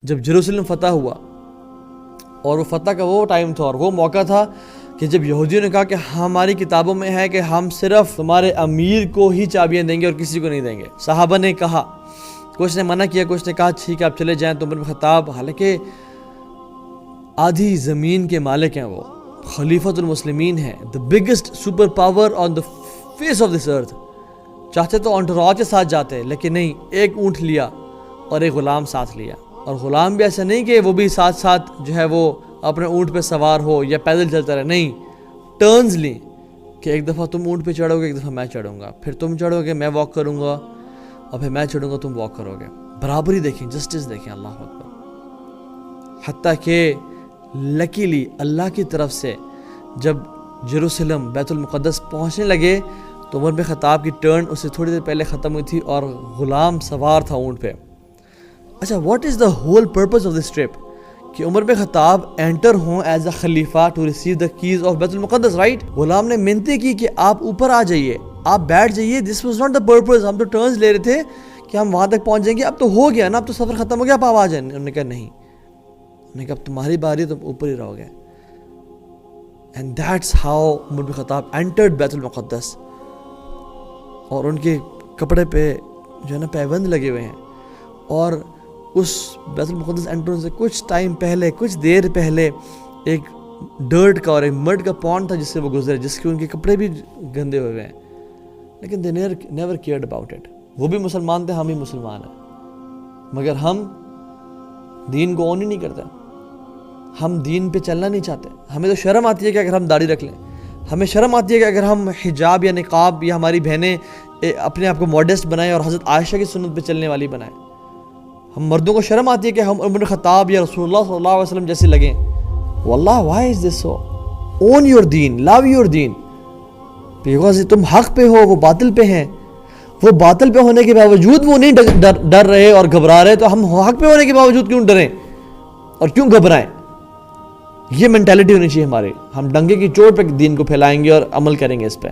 جب جیروسلم فتح ہوا، اور وہ فتح کا وہ ٹائم تھا اور وہ موقع تھا کہ جب یہودیوں نے کہا کہ ہماری کتابوں میں ہے کہ ہم صرف تمہارے امیر کو ہی چابیاں دیں گے اور کسی کو نہیں دیں گے. صحابہ نے کہا، کچھ نے منع کیا، کچھ نے کہا ٹھیک ہے آپ چلے جائیں. تو عمر بن خطاب، حالانکہ آدھی زمین کے مالک ہیں، وہ خلیفۃ المسلمین ہیں، the biggest super power on the face of this earth. چاہتے تو انٹراج کے ساتھ جاتے، لیکن نہیں، ایک اونٹ لیا اور ایک غلام ساتھ لیا. اور غلام بھی ایسا نہیں کہ وہ بھی ساتھ ساتھ جو ہے وہ اپنے اونٹ پہ سوار ہو یا پیدل چلتا رہے، نہیں، ٹرنز لیں کہ ایک دفعہ تم اونٹ پہ چڑھو گے، ایک دفعہ میں چڑھوں گا، پھر تم چڑھو گے میں واک کروں گا، اور پھر میں چڑھوں گا تم واک کرو گے. برابری دیکھیں، جسٹس دیکھیں. اللہ اکبر. حتیٰ کہ لکیلی اللہ کی طرف سے جب جیروسلم بیت المقدس پہنچنے لگے تو عمر بن خطاب کی ٹرن اس سے تھوڑی دیر پہلے ختم ہوئی تھی اور غلام سوار تھا اونٹ پہ. اچھا، what is the whole purpose of this trip? کہ عمر بن خطاب انٹر ہوں as a caliph to receive the keys of بیت المقدس، رائٹ؟ غلام نے منتیں کی کہ آپ اوپر آ جائیے، آپ بیٹھ جائیے. This was not the purpose. ہم تو ٹرنز لے رہے تھے کہ ہم وہاں تک پہنچ جائیں گے، اب تو ہو گیا نا، اب تو سفر ختم ہو گیا، آپ آ جائیں. انہوں نے کہا نہیں، انہوں نے کہا اب تمہاری باری، تم اوپر ہی رہو گے. And that's how Umar bin خطاب انٹرڈ بیت المقدس. اور ان کے کپڑے پہ جو ہے نا پیوند لگے ہوئے ہیں، اور اس بیت المقدس انٹرنس سے کچھ ٹائم پہلے، کچھ دیر پہلے ایک ڈرٹ کا اور ایک مڈ کا پونڈ تھا جس سے وہ گزرے، جس کے ان کے کپڑے بھی گندے ہوئے ہیں، لیکن they never cared about it. وہ بھی مسلمان تھے، ہم بھی مسلمان ہیں، مگر ہم دین کو اون ہی نہیں کرتے. ہم دین پہ چلنا نہیں چاہتے. ہمیں تو شرم آتی ہے کہ اگر ہم داڑھی رکھ لیں، ہمیں شرم آتی ہے کہ اگر ہم حجاب یا نقاب یا ہماری بہنیں اپنے آپ کو ماڈسٹ بنائیں اور حضرت عائشہ کی سنت پہ چلنے والی بنائیں. ہم مردوں کو شرم آتی ہے کہ ہم عمر بن خطاب یا رسول اللہ صلی اللہ علیہ وسلم جیسے لگیں. واللہ why is this so? Own your deen, love your deen. because تم حق پہ ہو، وہ باطل پہ ہیں. وہ باطل پہ ہونے کے باوجود وہ نہیں ڈر رہے اور گھبرا رہے، تو ہم حق پہ ہونے کے باوجود کیوں ڈریں اور کیوں گھبرائیں؟ یہ مینٹیلٹی ہونی چاہیے ہماری. ہم ڈنگے کی چوٹ پہ دین کو پھیلائیں گے اور عمل کریں گے اس پہ،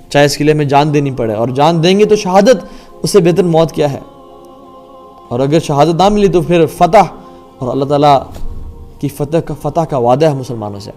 چاہے اس کے لیے ہمیں جان دینی پڑے. اور جان دیں گے تو شہادت، اس سے بہتر موت کیا ہے؟ اور اگر شہادت نہ ملی تو پھر فتح، اور اللہ تعالیٰ کی فتح کا وعدہ ہے مسلمانوں سے.